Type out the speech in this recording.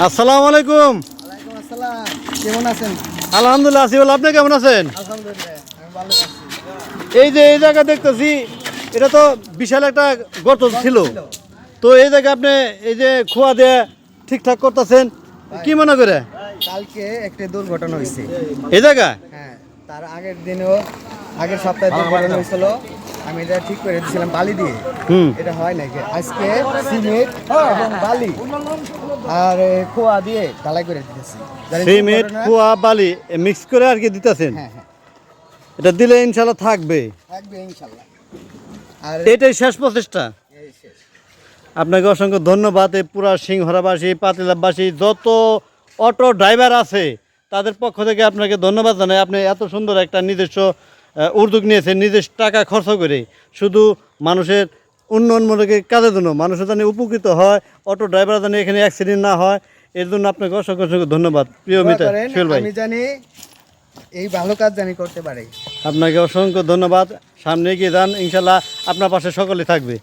আসসালামু আলাইকুম। ওয়ালাইকুম আসসালাম। কেমন আছেন? আলহামদুলিল্লাহ আছি। বল, আপনি কেমন আছেন? আলহামদুলিল্লাহ আমি ভালো আছি। এই যে এই জায়গা দেখতেছি, এটা তো বিশাল একটা গর্ত ছিল। তো এই জায়গা আপনি এই যে খোয়া দিয়ে ঠিকঠাক করতেছেন, কি মনে করে? কালকে একটা দুর্ঘটনা হয়েছে। এই জায়গা হ্যাঁ, তার আগের সপ্তাহে দুর্ঘটনা হয়েছিল। আমি এটা ঠিক করে দিয়েছিলাম বালি দিয়ে। এটা হয় নাকি? আজকে সিমেন্ট এবং বালি আর খোয়া দিয়ে ঢালাই করে দিতেছি। সিমেন্ট খোয়া বালি মিক্স করে আর কি দিতেছেন। হ্যাঁ হ্যাঁ, এটা দিলে ইনশাল্লাহ থাকবে। থাকবে ইনশাল্লাহ। আর এটাই শেষ প্রচেষ্টা। এই শেষ। আপনাকে অসংখ্য ধন্যবাদ। এই পুরা সিংহরাবাসী, পাতিলাবাসী, যত অটো ড্রাইভার আছে তাদের পক্ষ থেকে আপনাকে ধন্যবাদ জানাই। আপনি এত সুন্দর একটা নিজস্ব উদ্যোগ নিয়েছেন, নিজস্ব টাকা খরচ করে, শুধু মানুষের উন্নয়নমূলক কাজের জন্য, মানুষের যেন উপকৃত হয়, অটো ড্রাইভার যেন এখানে অ্যাক্সিডেন্ট না হয়, এর জন্য আপনাকে অসংখ্য অসংখ্য ধন্যবাদ প্রিয় মিতা সোহেল ভাই। আমি জানি এই ভালো কাজ জানি করতে পারি। আপনাকে অসংখ্য ধন্যবাদ। সামনে এগিয়ে যান, ইনশাল্লাহ আপনার পাশে সকলে থাকবে।